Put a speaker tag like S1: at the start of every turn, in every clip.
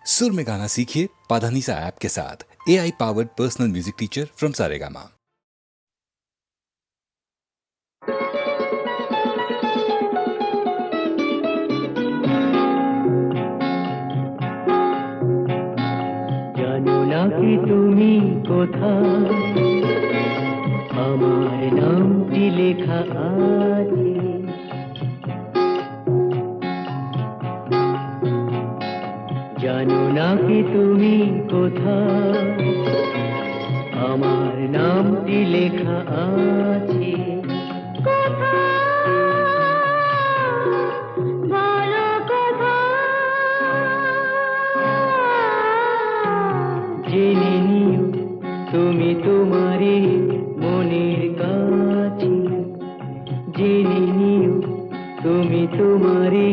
S1: सुर में गाना सीखिए पाधानीसा ऐप के साथ। AI powered personal music teacher from Saregama.
S2: জানো না কি তুমি কোথায়, আমার নামটি লেখা আছে। জানো না কি তুমি কোথায়, আমার নামটি লেখা আছে। জেনে নিও তুমি তোমারই মনের কাছে, জেনে নিও তুমি তোমারই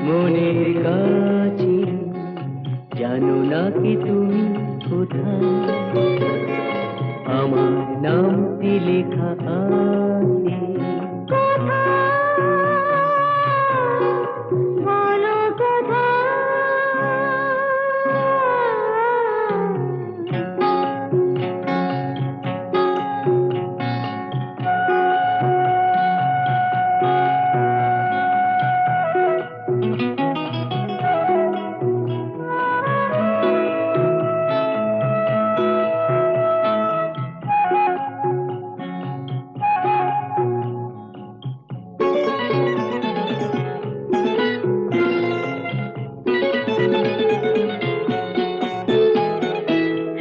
S2: মনের কাছে। জানো না কি তুমি কোথায়, আমার নামটি লেখা আছে।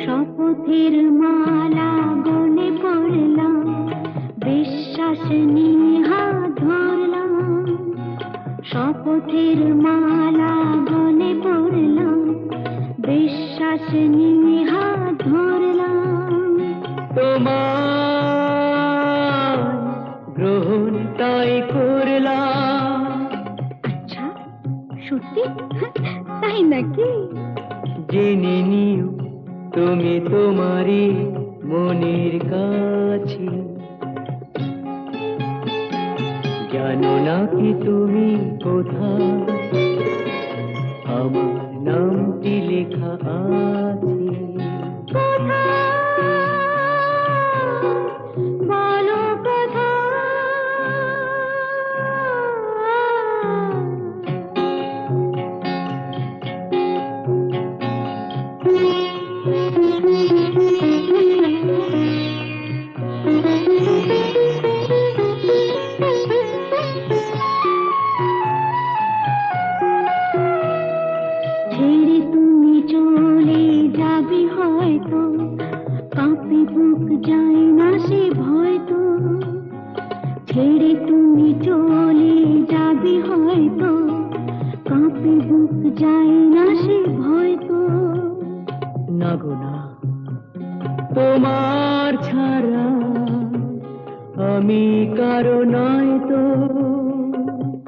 S3: শপথের মালা গলে পড়লাম, বিশ্বাস নিয়ে হাত ধরলাম। শপথের মালা গলে পড়লাম, বিশ্বাস নিয়ে হাত ধরলাম।
S2: তোমার গ্রহণ তাই করলাম।
S3: আচ্ছা, সত্যি? তাই নাকি?
S2: জেনে নিও তুমি তোমারই মনের কাছে। জানো না কি তুমি কোথায়, আমার নামটি লেখা আছে।
S3: বলো ছেড়ে তুমি চলে যাবে হয়তো, কাঁপে বুক যায় না সে ভয় তো। ছেড়ে তুমি চলে যাবে হয়তো, কাঁপে বুক যায় না সে ভয় তো।
S2: না গো না, তোমার ছাড়া আমি কারো নয় তো।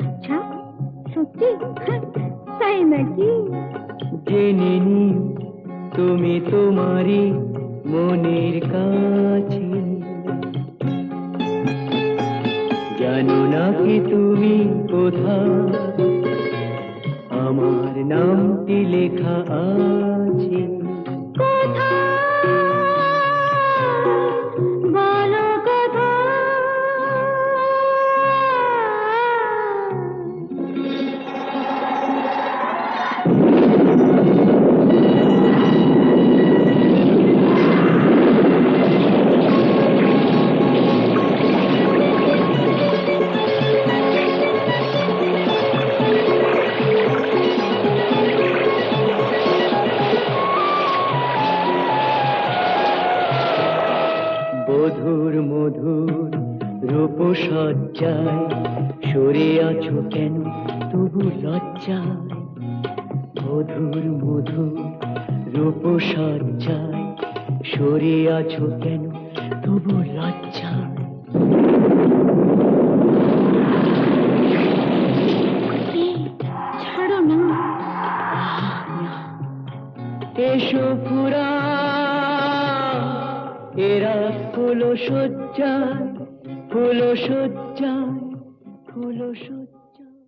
S3: আচ্ছা, সত্যি? তাই নাকি?
S2: জেনে নিও তুমি তোমারই মনের কাছে। জানো না কি তুমি কোথায়, আমার নামটি লেখা আছে।
S3: বলো
S2: মধুর মধুর রূপসজ্জায় সরে আছো কেন তবু লজ্জায়। মধুর মধুর রূপসজ্জায় সরে আছো কেন তবু লজ্জায়।
S3: ছাড়ো না।
S2: এসো পুরা এরা ফুলো সজ্জায়, ফুলো সজ্জায়, ফুলো সজ্জায়।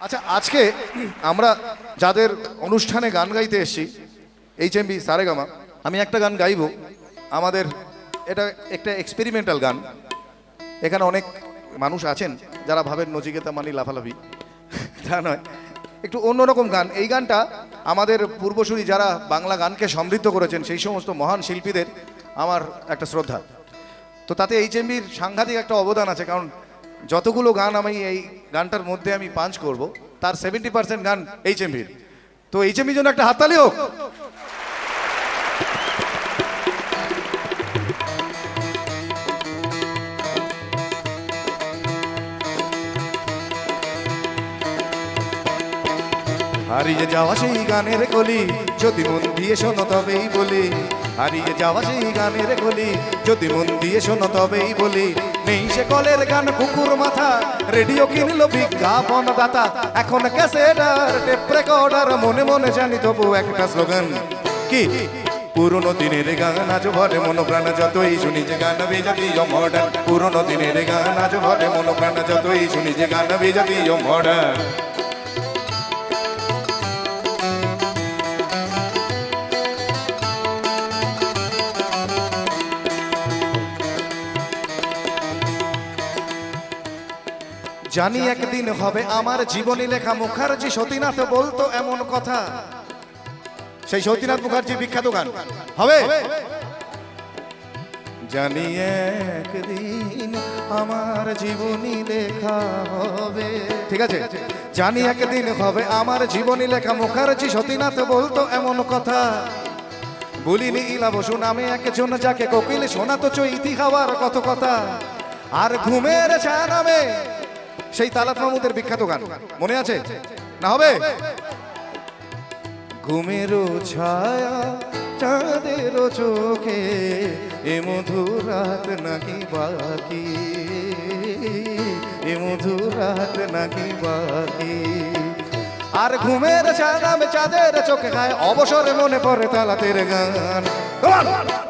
S4: আচ্ছা, আজকে আমরা যাদের অনুষ্ঠানে গান গাইতে এসেছি HMV সারেগামা, আমি একটা গান গাইবো। আমাদের এটা একটা এক্সপেরিমেন্টাল গান। এখানে অনেক মানুষ আছেন যারা ভাবেন নচিকেতা মানি লাফালাফি, তা নয়, একটু অন্যরকম গান। এই গানটা আমাদের পূর্বসূরি যারা বাংলা গানকে সমৃদ্ধ করেছেন সেই সমস্ত মহান শিল্পীদের আমার একটা শ্রদ্ধা। তো তাতে HMVর সাংঘাতিক একটা অবদান আছে, কারণ যতগুলো গান আমি এই গানটার মধ্যে আমি পাঞ্চ করব তার 70% গান HMVর। তো HMVর জন্য একটা হাততালি হোক। হারিয়ে যাওয়া সেই গানের কলি যদি মন দিয়ে শোনো তবেই বলি, হারিয়ে যাওয়া সেই গানের কলি যদি মন দিয়ে শোনো তবেই বলি। নেই সে কলের গান কুকুর মাথা, রেডিও কিনলো বিজ্ঞাপন দাতা, এখন ক্যাসেট আর টেপ রেকর্ডার, মনে মনে জানি তবু একটা স্লোগান কি, পুরনো দিনের গান আজ ভরে মন প্রাণ যতই শুনি যে গান বেজাতীয় মডার্ন। পুরনো দিনের গান আজ ভরে মন প্রাণ যতই শুনি যে গান বেজাতীয় মডার্ন। জানি একদিন হবে আমার জীবনী লেখা, মুখার্জি সতীনাথ বলতো এমন কথা। সেই সতীনাথ মুখার্জি বিখ্যাত গান হবে। জানি একদিন আমার জীবনী লেখা হবে, ঠিক আছে, জানি একদিন হবে আমার জীবনী লেখা, মুখার্জি সতীনাথ বলতো এমন কথা। বলিনি ইলা বসু নামে একজন যাকে কোকিল শোনাতো চৈতি খাওয়ার কত কথা। আর ঘুমের ছা নামে সেই তালাত মাহমুদের বিখ্যাত গান মনে আছে না? হবে। ঘুমেরও ছায়া চাঁদেরও চোখে এ মধুর রাত নাকি বাকি, এ মধুর রাত নাকি বাকি। আর ঘুমের ছায়া নামে চাঁদের চোখে খায় অবসরে মনে পড়ে তালাতের গান।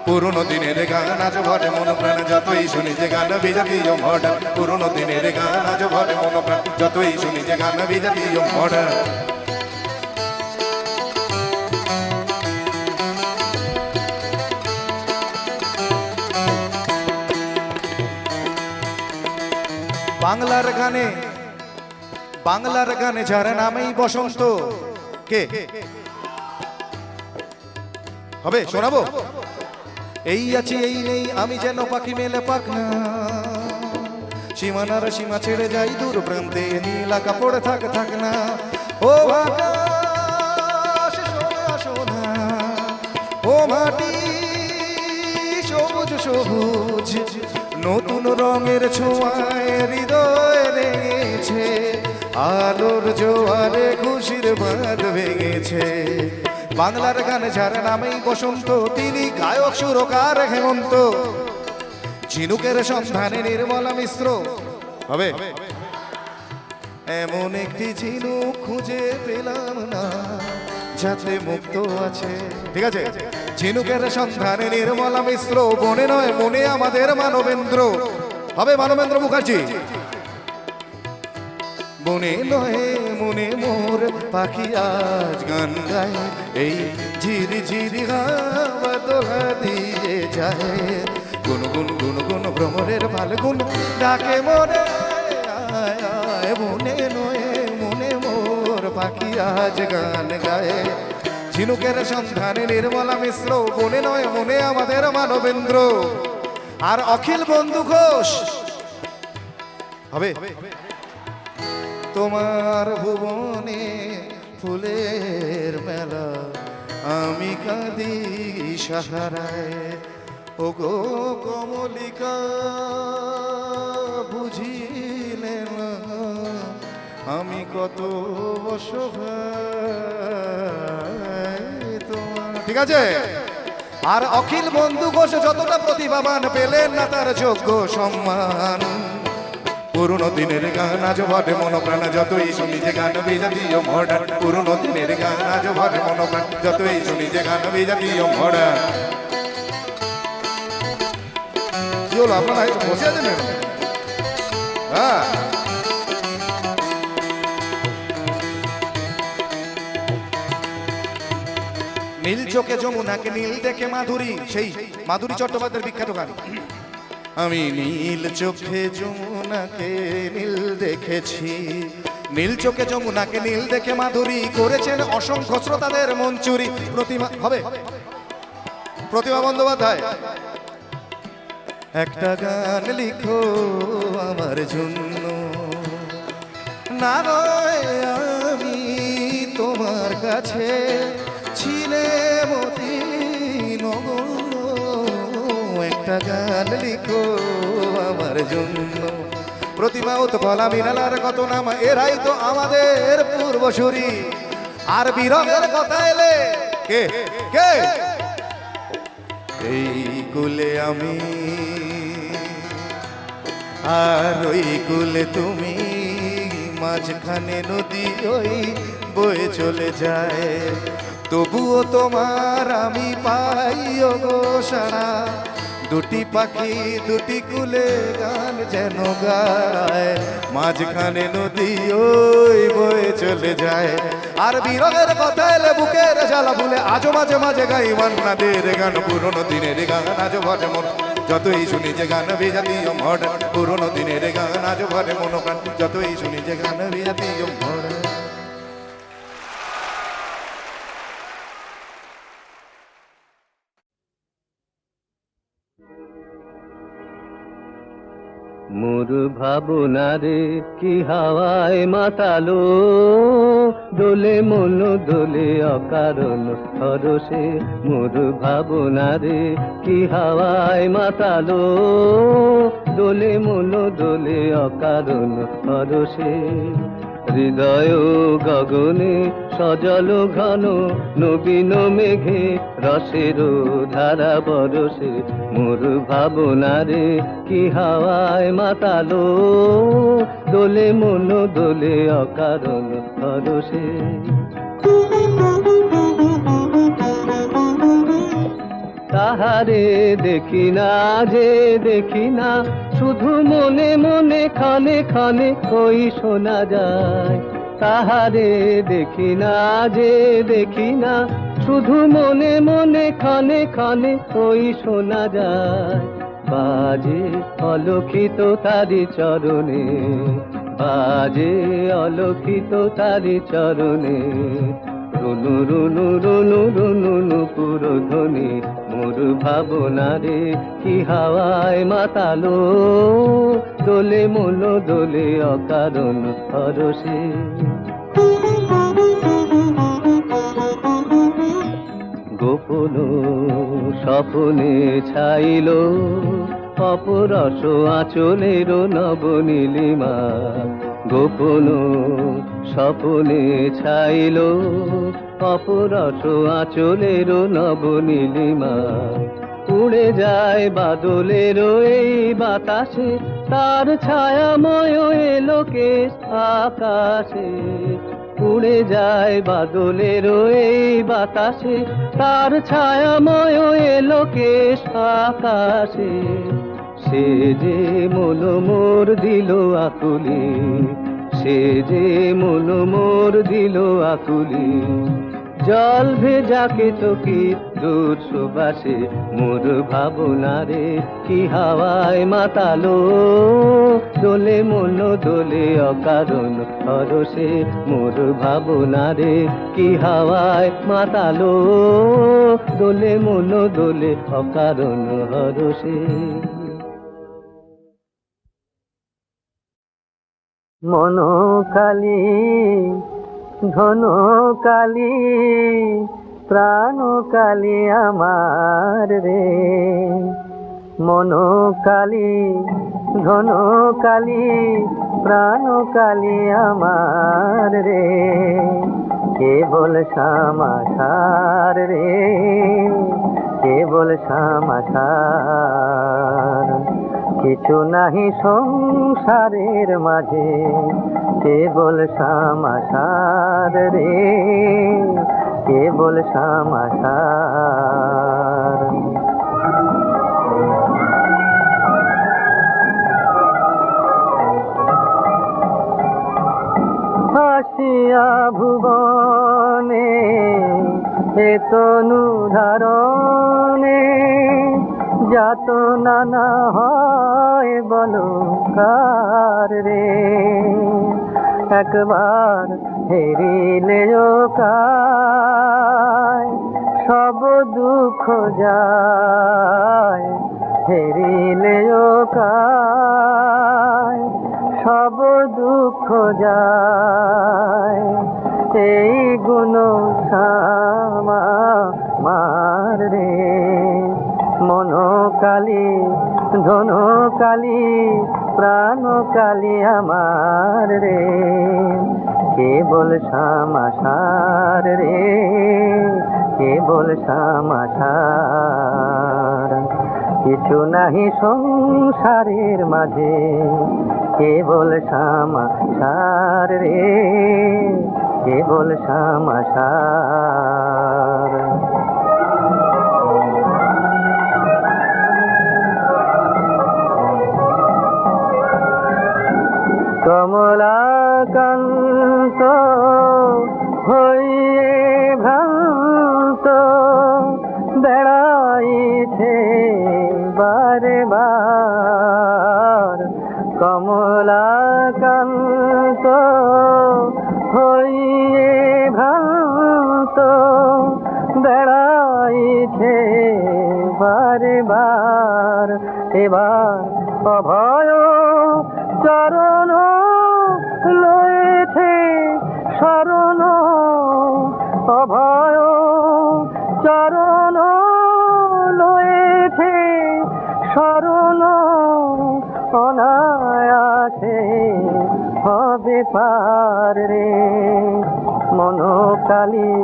S4: পুরনো দিনের গান আজ ভরে মন প্রাণ যতই শুনি যে গান বিজাতীয় মডার্ন। পুরনো দিনের গান আজ ভরে মন প্রাণ যতই শুনি যে গান বিজাতীয় মডার্ন। বাংলার গানে যার নামেই বসন্ত, কে হবে শোনাবো? এই আছি এই নেই আমি যেন পাখি মেলে পাক না, সীমানার সীমা ছেড়ে যাই দূর প্রান্তে, নীলা কাপড় থাক না। ও আকাশ সোনা, ও মাটি সবুজ সবুজ, নতুন রঙের ছোঁয়ায় হৃদয় রেঙেছে, আলোর জোয়ারে খুশির বাঁধ ভেঙেছে। বাংলার গানে যার নামেই বসন্ত, তিনি গায়ক সুরকার হেমন্ত। ঝিনুকের সন্ধানে নির্মলা মিশ্র হবে। এমন একটি ঝিনুক খুঁজে পেলাম না যাতে মুক্ত আছে, ঠিক আছে, ঝিনুকের সন্ধানে নির্মলা মিশ্র। বনে নয় মনে আমাদের মানবেন্দ্র হবে, মানবেন্দ্র মুখার্জি। বনে নয় মনে মোর পাখি আজ গান গায়, এই ঝিরি ঝিরি হাওয়া দোলা দিয়ে যায়। গুন গুন গুন গুন ভ্রমরের ফাল্গুন ডাকে মনে, আয় আয় বনে নয় মনে মোর পাখি আজ গান গায়। ঝিনুকের সন্ধানে নির্মলা মিশ্র, বনে নয় মনে আমাদের মানবেন্দ্র। আর অখিল বন্ধু ঘোষ হবে। তোমার ভুবনে ফুলের মেলা, আমি কাঁদি সাহারায়। ও গো কমলিকা বুঝিলে না আমি কত অসহায় তোমার, ঠিক আছে। আর অখিল বন্ধু ঘোষ যতটা প্রতিভাবান পেলেন না তার যোগ্য সম্মান। পুরনো দিনের গান আজ ভরে মন প্রাণ যতই শুনি যে গান বিজাতীয় মডার্ন। পুরনো দিনের গান আজ ভরে মন প্রাণ যতই শুনি যে গান বিজাতীয় মডার্ন। কি হলো আপনারা বসে আছেন? হ্যাঁ, নীল চোখে যমুনাকে নীল দেখে মাধুরী, সেই মাধুরী চট্টোপাধ্যায়ের বিখ্যাত গান। আমি নীল চোখে যমুনাকে নীল দেখেছি, নীল চোখে যমুনাকে নীল দেখে মাধুরী করেছেন অসংখ্য শ্রোতাদের মন চুরি। প্রতিমা হবে, প্রতিমা বন্দ্যোপাধ্যায় একটা গান লিখো আমার জন্য, না নয় আমি তোমার কাছে ছিলে মতি নগণ্য, একটা গান লিখো আমার জন্য। প্রতিমা উৎপলা মৃণালার কত নাম, এরাই তো আমাদের পূর্বসূরি। আর বিরহের কথা এলে কে কে, এই কুলে আমি আর ওই কুলে তুমি, মাঝখানে নদী ওই বয়ে চলে যায়, তবুও তোমার আমি পাই গো সারা। দুটি পাখি দুটি কুলে গান যেন গায়, মাঝখানে নদী ওই বয়ে চলে যায়। আর বিরহের কথা এলে বুকের জ্বালা ভুলে আজও মাঝে মাঝে গাই মান্নাদের গান, পুরনো দিনের গান আজও ভরে মন, যতই শুনি যে গান বিজাতীয় মডার্ন, পুরনো দিনের গান আজও ভরে মন প্রাণ, যতই শুনি যে গান বিজাতীয় মডার্ন।
S5: মোর ভাবনা রে কি হাওয়ায় মাতালো, দোলে মন দোলে অকারণ হরসে। মোর ভাবনা রে কি হাওয়ায় মাতালো, দোলে মন দোলে অকারণ হরসে। হৃদয় গগনে সজল ঘন নবীন মেঘে, রসের ধারা বরসে। মোর ভাবনা রে কি হাওয়ায় মাতালো, দোলে মন দোলে অকারণ হরসে। তাহারে দেখি না যে দেখি না, শুধু মনে মনে খানে খানে কই শোনা যায়। তাহারে দেখি না যে দেখি না, শুধু মনে মনে খানে খানে কই শোনা যায়। বাজে অলক্ষিত তারি চরণে, বাজে অলক্ষিত তারি চরণে। রুনু রুনু রুনু রুনু নুপুর ধ্বনি, মোর ভাবনা রে কি হাওয়ায় মাতালো, দোলে মন দোলে অকারণ হরসে। গোপন স্বপনে ছাইল অপরস আঁচলের নবনীলিমা, গোপন স্বপনে ছাইল অপরস আঁচলের নবনীলিমা। উড়ে যায় বাদলের এই বাতাসে, তার ছায়াময় এলোকে আকাশে। উড়ে যায় বাদলের এই বাতাসে, তার ছায়াময় এলোকে আকাশে। সে যে মন মোর দিল আকুলি, সে যে মন মোর দিল আকুলি। জল ভেজাকে চকি দূর সুবাসে, মোর ভাবনা রে কি হাওয়ায় মাতালো, দোলে মন দোলে অকারণ হরসে। মোর ভাবনা রে কি হাওয়ায় মাতালো, দোলে মন দোলে অকারণ হরসে। মন কালী ধন কালী প্রাণ কালী আমার রে, মন কালী ধন কালী প্রাণ কালী আমার রে। কেবল সমাচার রে, কেবল সমাচার, কিছু নাহি সংসারের মাঝে, কেবল সমাচার রে, কেবল সমাচার। আসিয়া ভুবনে এ তনু ধারণে যাত নানা হয় বলো কার রে, একবার হেরিলেও কায় সব দুঃখ যায়, হেরিলেও কায় সব দুঃখ যায়। এই গুণ শ্যামা মার রে, মনোকালী ধনকালী প্রাণকালী আমার রে, কেবল শ্যামা সার রে, কেবল শ্যামা সার। কিছু নাহি সংসারের মাঝে, কেবল শ্যামা সার রে, কেবল শ্যামা সার। কমলাকান্ত হইয়ে ভ্রান্ত বেড়াইছে বারে বার, কমলাকান্ত হইয়ে ভ্রান্ত বেড়াইছে বারে বার। এবার অভয় চরণ লয়েছে শরণ, অভয় চরণ লয়েছে শরণ, অনায়াসে হবে পার রে, মনোকালী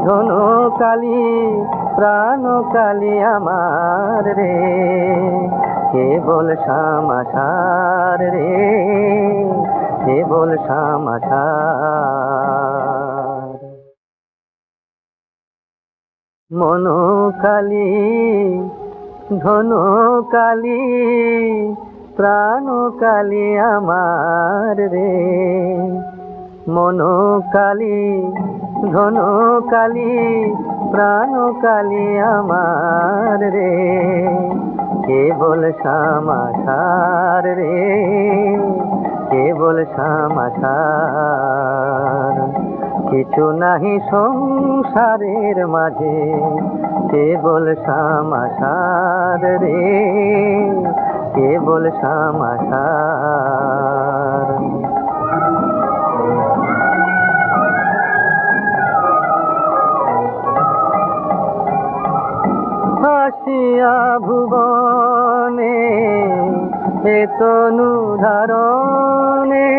S5: ধনকালী প্রাণকালী আমার রে, কেবল শ্যামা সার রে, কেবল শ্যামা সার। মনোকালী ধনকালী প্রাণকালী আমার রে, মনোকালী ধনকালী প্রাণকালী আমার রে, কেবল শ্যামা সার রে, কেবল শ্যামা সার। কিছু নাহি সংসারের মাঝে, কেবল শ্যামা সার রে, কেবল শ্যামা সার। আসিয়া ভুবনে এ তনু ধারণে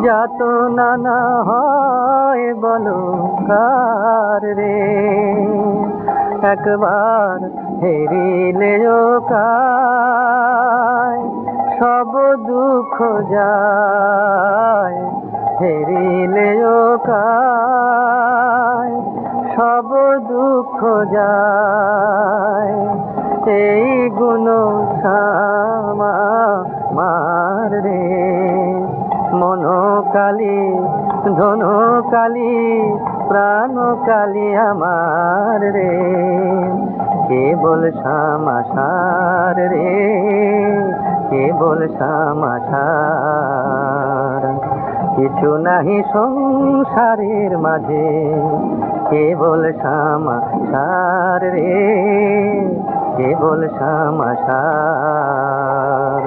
S5: যাত নানা হয় বলো কার রে, একবার হেরিলেও কায় সব দুঃখ যায়, হেরিলেও কায় সব দুঃখ যায়। এই গুণ শ্যামা মার রে, মনোকালী ধনকালী প্রাণকালী আমার রে, কেবল শ্যামা সার রে, কেবল শ্যামা সার। কিছু নাহি সংসারের মাঝে, কেবল শ্যামা সার রে, কেবল শ্যামা সার।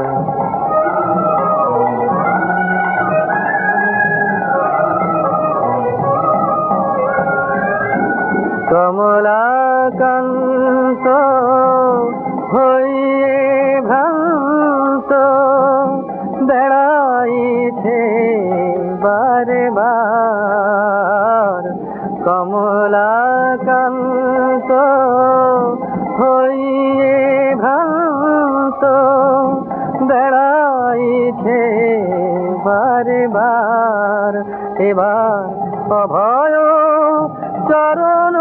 S5: কমলাকান্ত হইয়ে ভ্রান্ত বেড়াইছে বারে বার, কমলাকান্ত হইয়ে ভ্রান্ত বেড়াইছে বারে বার। এবার অভয় চরণ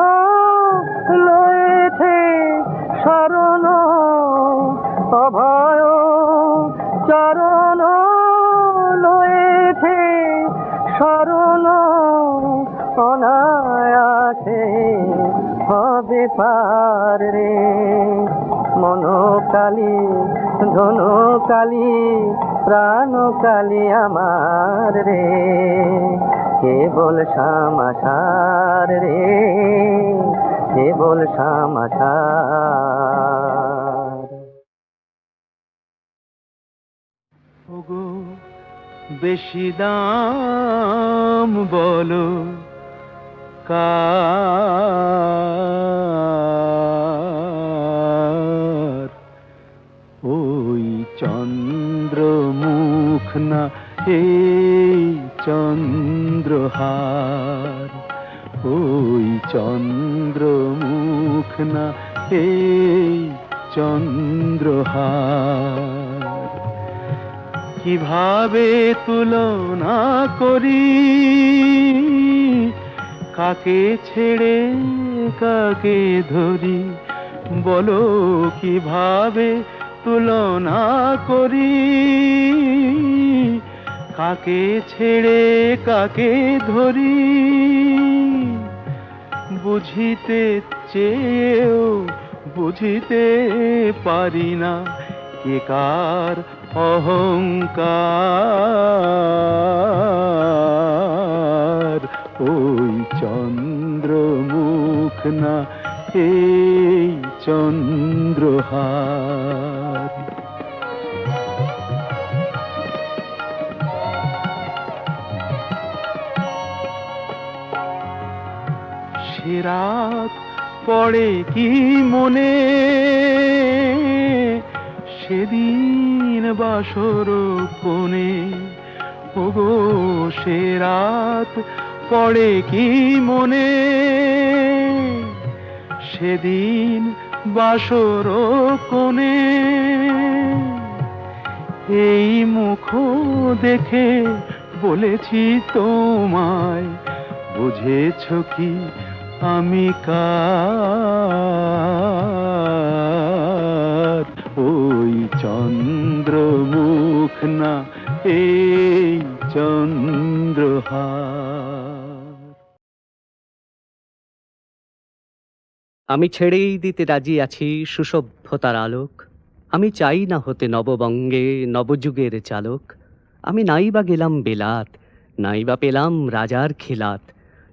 S5: লয়েছে শরণ, অভয় চরণ লয়েছে শরণ, অনায়াসে হবে পার রে। মনোকালী ধনুকালী প্রাণকালী আমার রে, কেবল শ্যামাসার রে, কেবল শ্যামাসার।
S6: ওগো বেশি দাম বলো কার, ওই চন্দ্রমুখ না এই চন্দ্রহার, ওই চন্দ্রমুখ না এই চন্দ্রহার। কিভাবে তুলনা করি কাকে ছেড়ে কাকে ধরি, বলো কিভাবে তুলনা করি কাকে ছেড়ে কাকে ধরি। বুঝিতে চেয়েও বুঝিতে পারি না কে কার অহংকার, ওই চন্দ্রমুখ না এই চন্দ্রহার। সে রাত পড়ে কি মনে, সেদিন বাসর কোণে, ওগো সে রাত পড়ে কি মনে, সেদিন বাসর কোণে। এই মুখ দেখে বলেছি তোমায়, বুঝেছ কি আমি কার, ওই চন্দ্রমুখ না এই চন্দ্রহার।
S7: আমি ছেড়েই দিতে রাজি আছি সুসভ্যতার আলোক, আমি চাই না হতে নববঙ্গে নবযুগের চালক। আমি নাইবা গেলাম বেলাত, নাইবা পেলাম রাজার খিলাত,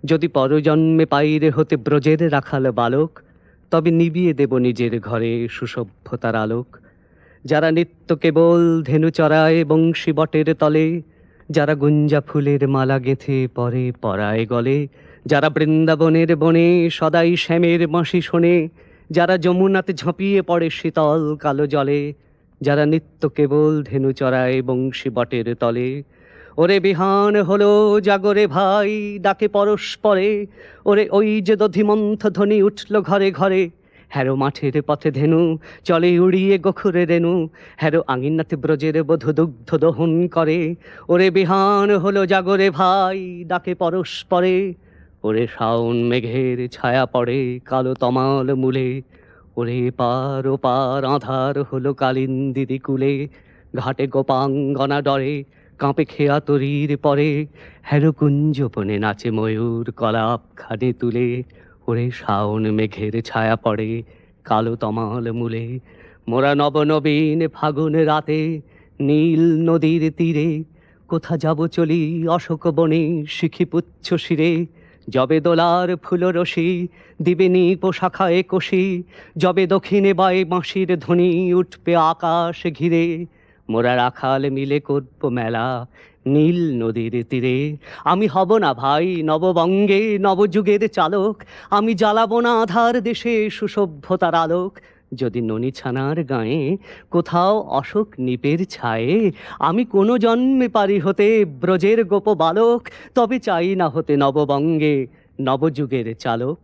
S7: যদি পরজন্মে পাইরে হতে ব্রজের রাখাল বালক, তবে নিবিয়ে দেব নিজের ঘরে সুসভ্যতার আলোক। যারা নিত্য কেবল ধেনু চড়ায় বংশী বটের তলে, যারা গুঞ্জা ফুলের মালা গেঁথে পরে পরায় গলে, যারা বৃন্দাবনের বনে সদাই শ্যামের বাঁশি শোনে, যারা যমুনাতে ঝাঁপিয়ে পড়ে শীতল কালো জলে, যারা নিত্য কেবল ধেনু চড়ায় বংশী বটের তলে। ওরে বিহান হলো জাগরে ভাই ডাকে পরস্পরে, ওরে ওই যে দধিমন্থ ধ্বনি উঠল ঘরে ঘরে। হ্যারো মাঠের পথে ধেনু চলে উড়িয়ে গোখরে রেণু, হ্যারো আঙিনাতে ব্রজের বধূ দুগ্ধ দহন করে। ওরে বিহান হলো জাগরে ভাই ডাকে পরস্পরে, ওরে শাওন মেঘের ছায়া পড়ে কালো তমাল মূলে। ওরে পার ও পার আধার হলো কালিন্দিরি কুলে, ঘাটে গোপাঙ্গনা ডরে কাঁপে খেয়া তরীর পরে। হ্যারো কুঞ্জবনে নাচে ময়ূর কলাপ খানে তুলে, ওরে শাওন মেঘের ছায়া পড়ে কালো তমাল মূলে। মোরা নবনবীন ফাগুন রাতে নীল নদীর তীরে, কোথা যাব চলি অশোক বনে শিখি পুচ্ছ শিরে। যবে দোলার ফুল রশি দিবে নিপ শাখায় কষি, যবে দক্ষিণে বায় বাঁশির ধ্বনি উঠবে আকাশ ঘিরে। মোরা রাখাল মিলে করব মেলা নীল নদীর তীরে। আমি হব না ভাই নববঙ্গে নবযুগের চালক, আমি জ্বালাবো না আধার দেশে সুসভ্যতার আলোক। যদি ননী ছানার গায়ে কোথাও অশোক নিপের ছায়ে, আমি কোনো জন্মে পারি হতে ব্রজের গোপ বালক, তবে চাই না হতে নববঙ্গে নবযুগের চালক।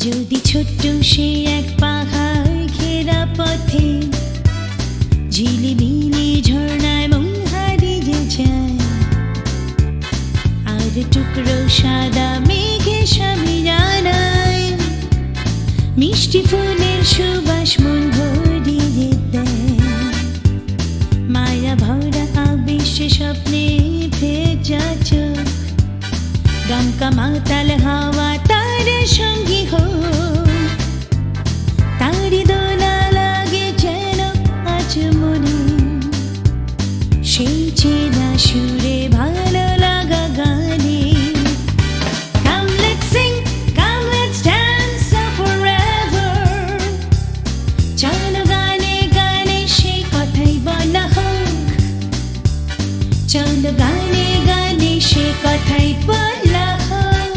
S3: যদি ছোট্ট সে এক পাহাড় ঘেরা পথে ঝিলিবি
S8: সাদা মেঘে স্বামী জানায় মিষ্টি ফুলের সুবাস মন ভরিয়ে দেয় মায়া ভরা আবেশে স্বপ্নে ভেজা চোখ দমকা মাতাল হাওয়া তার সঙ্গী হোক তারি দোলা লাগে যেন আজ মনে সেই চেনা সুরে ভালো লাগা গানে Come let's sing, come let's dance forever চলো গানে গানে সেই কথাই বলা হোক চলো গানে গানে সে কথাই বলা হোক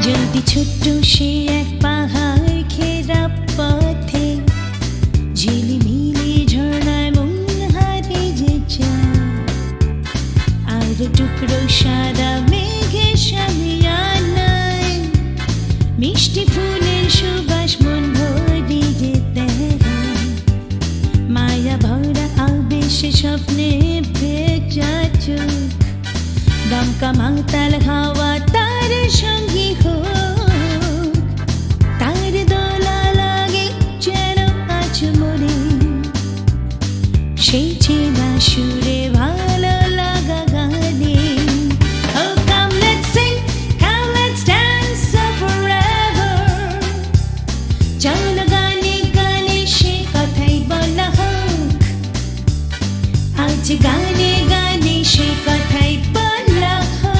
S8: যদি ছোট্ট সে এক পাহাড় ঘেরা পথে ঝিলিমিলি ঝর্ণায় মন হারিয়ে যায় আর টুকরো সাদা মেঘে স্বামী আনায় মিষ্টি ফুলের সুবাস মন ভরিয়ে দেয় মায়া ভরা আবেশে স্বপ্নে ভেজা চোখ দমকা মাতাল হাওয়া তার সঙ্গী হোক তার দোলা লাগে যেন আজ মনে সেই চেনা সুরে ভালো লাগা গানে Oh come let's sing, come let's dance forever চলো গানে গানে সে কথাই বলা হোক আজ গানে গানে সে কথাই বলা হোক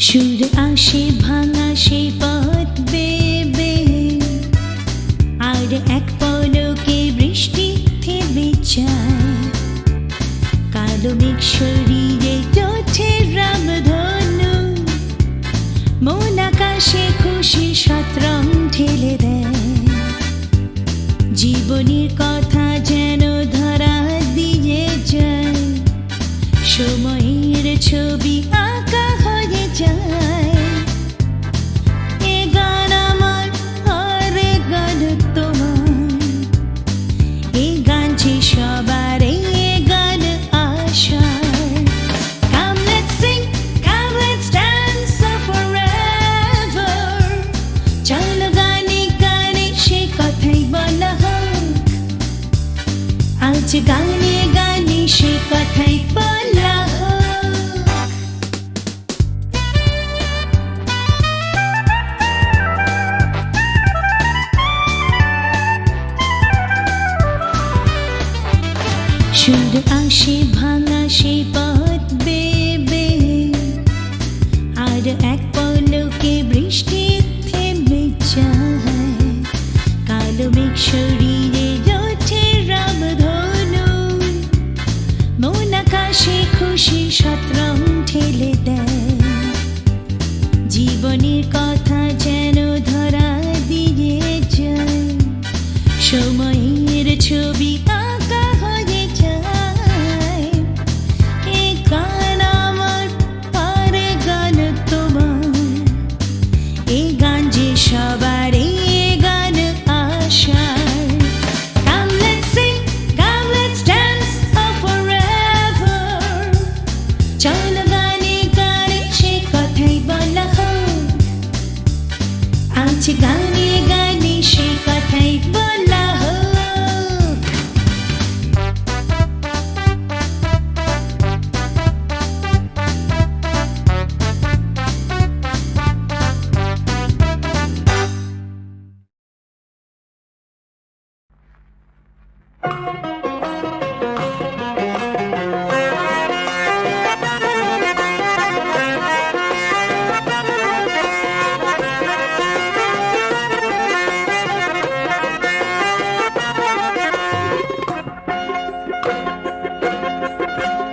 S8: সুর আসে ভাঙা সেই পথ বেবে আর এক পলকে বৃষ্টি থেমে যায় কালো মেঘ শরীরে চোখে রামধনু মন আকাশে খুশি শতরং ঢেলে দেয় জীবনের কথা যেন ধরা দিয়ে যায় সময়ের ছবি আঁকা হয়ে যায় এ গান আমার আর এ গান তোমার এ গান যে সবার এ গান আশার Come let's sing, come let's dance forever চলো গানে গানে সে কথাই বলা হোক আজ গানে গানে সে কথাই বলা হোক সুর আসে ভাঙা সেই পথ বেবে আর এক পলকে বৃষ্টি থেমে যায় কালো মেঘ শরীরে ওঠে রামধনু মন আকাশে খুশি শতরং ঠেলে দেয় জীবনের কথা যেন ধরা দিয়ে যায় সময়ের ছবি আঁকা হয়ে যায় এ গান আমার আর এ গান তোমার এ গান যে সবার এ গান আশার Come let's sing, come let's dance forever চলো গানে গানে সে কথাই বলা হোক আজ গানে গানে সে কথাই বলা হোক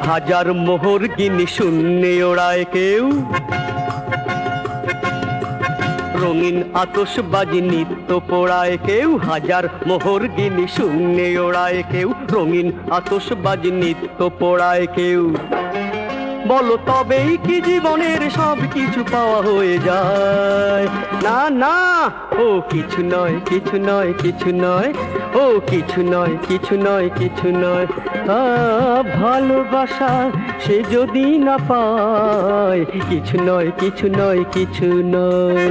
S7: হাজার মোহর গিনি শূন্যে ওড়ায় কেউ, রঙিন আতশবাজি নিত্য পোড়ায় কেউ, হাজার মোহর গিনি শূন্যে ওড়ায় কেউ, রঙিন আতশবাজি নিত্য পোড়ায় কেউ। বলো তবেই কি জীবনের সব কিছু পাওয়া হয়ে যায়? না না, ও কিছু নয়, কিছু নয়, কিছু নয়, ও কিছু নয়, কিছু নয়, কিছু নয়। ভালোবাসা সে যদি না পায়, কিছু নয়, কিছু নয়, কিছু নয়।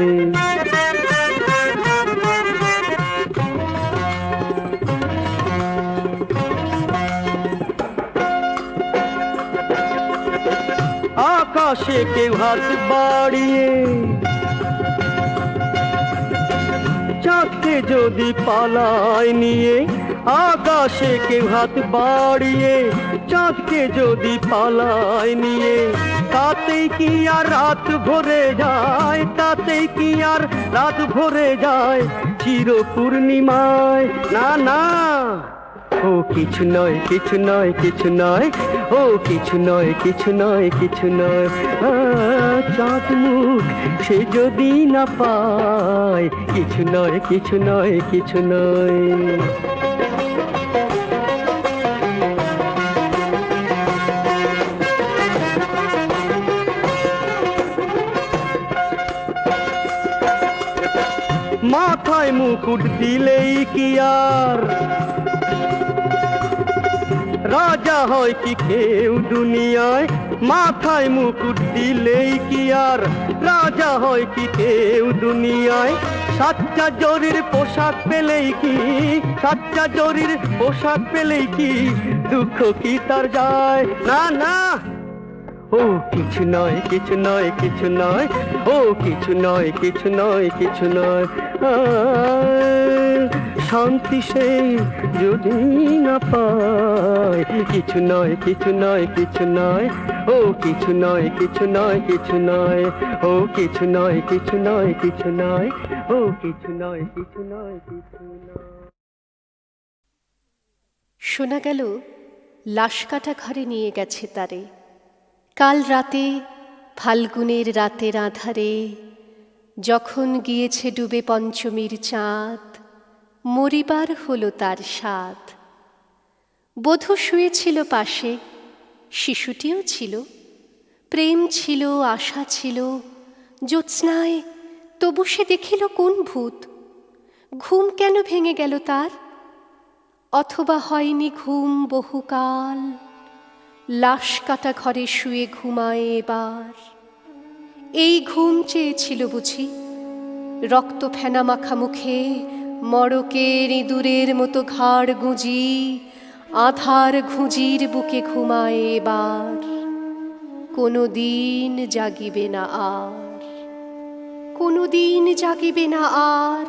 S7: আকাশে কেউ হাত বাড়িয়ে চাঁদকে যদি পালায় নিয়ে, আকাশে কেউ হাত বাড়িয়ে চাঁদকে যদি পালায় নিয়ে, তাতেই কি আর রাত ভরে যায়, তাতেই কি আর রাত ভরে যায় চির পূর্ণিমায়? না না, ও কিছু নয়, কিছু নয়, কিছু নয়, ও কিছু নয়, কিছু নয়, কিছু নয়। চাঁদ মুখ সে যদি না পায়, কিছু নয়, কিছু নয়, কিছু নয়। মাথায় মুকুট দিলেই কি আর রাজা হয় কি কেউ দুনিয়ায়? মাথায় মুকুট দিলেই কি আর রাজা হয় কি কেউ দুনিয়ায়? সাচ্চা জরির পোশাক পেলেই কি, সাচ্চা জরির পোশাক পেলেই কি দুঃখ কি তার যায়? না না, ও কিছু নয়, কিছু নয়, কিছু নয়, ও কিছু নয়, কিছু নয়, কিছু নয়। শান্তি সে যদি না পায়, কিছু নয়, কিছু নয়, কিছু নয়, ও কিছু নয়, কিছু নয়, কিছু নয়, ও কিছু নয়, কিছু নয়, কিছু নয়, ও কিছু নয়, কিছু নয়, কিছু নয়।
S9: শোনা গেল লাশ কাটা ঘরে নিয়ে গেছে তারে, কাল রাতে ফাল্গুনের রাতের আধারে, যখন গিয়েছে ডুবে পঞ্চমীর চাঁদ, মরিবার হলো তার স্বাদ। বধূ শুয়েছিল পাশে, শিশুটিও ছিল, প্রেম ছিল, আশা ছিল, জ্যোৎস্নায় তবু সে দেখিল কোন ভূত? ঘুম কেন ভেঙে গেল তার? অথবা হয়নি ঘুম বহুকাল, লাশ কাটা ঘরে শুয়ে ঘুমায় এবার। এই ঘুম চেয়েছিল বুঝি? রক্ত ফেনা মাখা মুখে মড়কের ইঁদুরের মতো ঘাড় গুঁজি, আধার ঘুঁজির বুকে ঘুমায় এবার। কোনো দিন জাগিবে না আর, কোনো দিন জাগিবে না আর,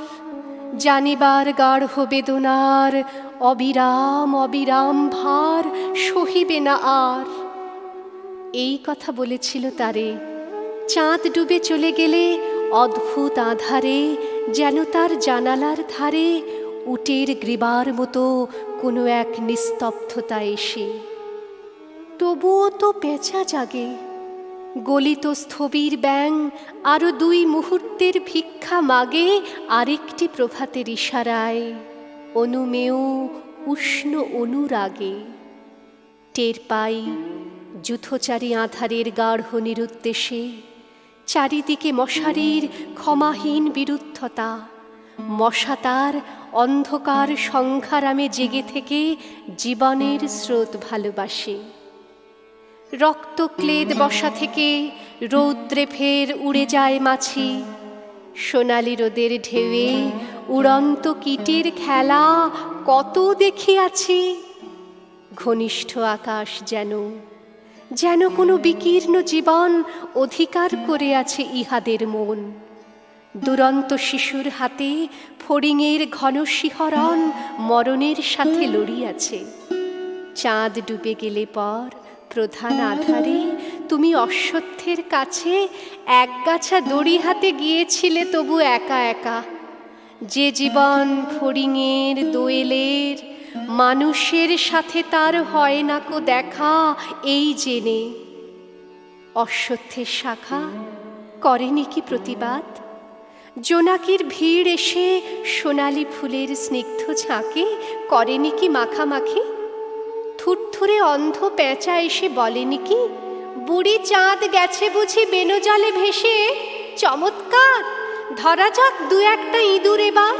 S9: জানিবার গাঢ় বেদনার অবিরাম অবিরাম ভার সহিবে না আর। এই কথা বলেছিল তারে চাঁদ ডুবে চলে গেলে অদ্ভুত আধারে, যেন তার জানালার ধারে উটের গ্রীবার মতো কোনো এক নিস্তব্ধতা এসে। তবুও তো পেঁচা জাগে, গলিত স্থবির ব্যাং আরো 2 মুহূর্তের ভিক্ষা মাগে আরেকটি প্রভাতের ইশারায়, অনুমেয় উষ্ণ অনুরাগে। টের পাই যূথচারী আধারের গাঢ় নিরুদ্দেশে, চারিদিকে মশারির ক্ষমাহীন বিরুদ্ধতা। মশা তার অন্ধকার সংঘারামে জেগে থেকে জীবনের স্রোত ভালোবাসে। রক্তক্লেদ বসা থেকে রৌদ্রে ফের উড়ে যায় মাছি, সোনালি রোদের ঢেউয়ে উড়ন্ত কীটের খেলা কত দেখিয়াছি। ঘনিষ্ঠ আকাশ যেন যেন কোনো বিকীর্ণ জীবন অধিকার করে আছে ইহাদের মন। দুরন্ত শিশুর হাতে ফড়িংয়ের ঘন শিহরণ মরণের সাথে লড়িয়াছে। চাঁদ ডুবে গেলে পর প্রধান আধারে তুমি অশ্বত্থের কাছে একগাছা দড়ি হাতে গিয়েছিলে তবু একা একা। যে জীবন ফড়িংয়ের দোয়েলের মানুষের সাথে তার হয় না কো দেখা এই জেনে অশ্বত্থের শাখা করেনি কি প্রতিবাদ? জোনাকির ভিড় এসে সোনালি ফুলের স্নিগ্ধ ঝাঁকে করেনি কি মাখামাখি? থুরথুরে অন্ধ পেঁচা এসে বলেনি কি বুড়ি চাঁদ গেছে বুঝি বেনজলে ভেসে, চমৎকার ধরা যাক দু একটা ইঁদুর এবার?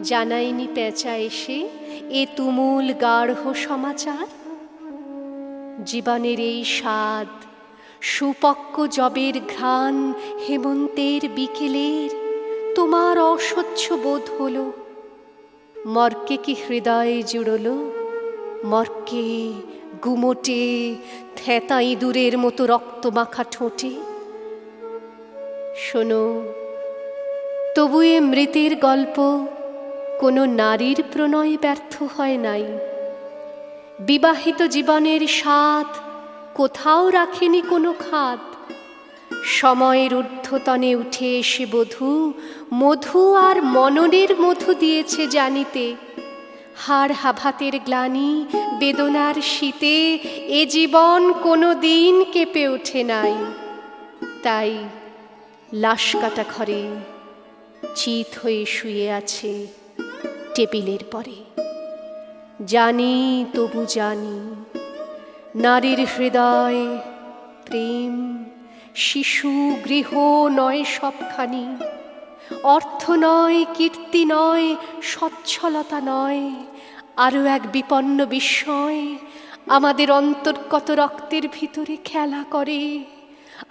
S9: জানায়নি পেঁচা এসে এ তুমুল গাঢ় সমাচার? জীবনের এই স্বাদ সুপক্ক জবের ঘ্রাণ হেমন্তের বিকেলের তোমার অসহ্য বোধ হলো? মর্কে কি হৃদয়ে জুড়ল? মর্কে গুমোটে থেতা ইঁদুরের মতো রক্তমাখা ঠোঁটে? শোনো, তবু এ মৃতের গল্প কোনো নারীর প্রণয় ব্যর্থ হয় নাই। বিবাহিত জীবনের স্বাদ কোথাও রাখেনি কোনো খাদ। সময়ের ঊর্ধ্বতনে উঠে এসে বধূ মধু আর মননের মধু দিয়েছে জানিতে। হাড় হাভাতের গ্লানি বেদনার শীতে এ জীবন কোনো দিন কেঁপে ওঠে নাই। তাই লাশ কাটা ঘরে চিত হয়ে শুয়ে আছে টেবিলের পরে। জানি তবু জানি নারীর হৃদয় প্রেম শিশু গৃহ নয় সবখানি, অর্থ নয় কীর্তি নয় সচ্ছলতা নয়, আরও এক বিপন্ন বিস্ময় আমাদের অন্তর্গত রক্তের ভিতরে খেলা করে,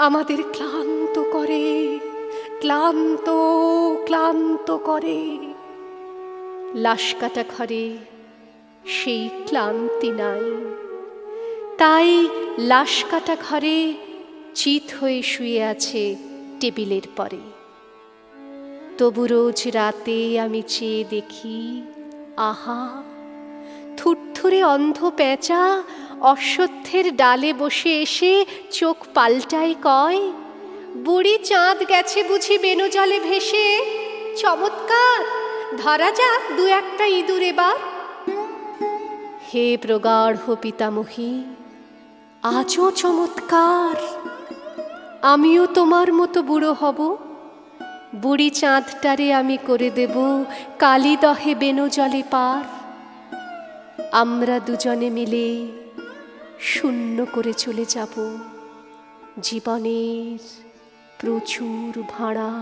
S9: আমাদের ক্লান্ত করে, ক্লান্ত ক্লান্ত করে। লাশ কাটা ঘরে সেই ক্লান্তি নাই, তাই লাশ কাটা ঘরে চিত হয়ে শুয়ে আছে টেবিলের পরে। তবু রোজ রাতে আমি চেয়ে দেখি, আহা থুরথুরে অন্ধ পেঁচা অশ্বত্থের ডালে বসে এসে চোখ পাল্টায় কয়, বুড়ি চাঁদ গেছে বুঝি বেনজলে ভেসে, চমৎকার ধরা যাক দু একটা ইঁদুর এবার? হে প্রগাঢ় পিতামহী, আজও চমৎকার। আমিও তোমার মতো বুড়ো হব, বুড়ি চাঁদটারে আমি করে দেব কালি দহে বেনজলে পার। আমরা দুজনে মিলে শূন্য করে চলে যাব জীবনের প্রচুর ভাড়া।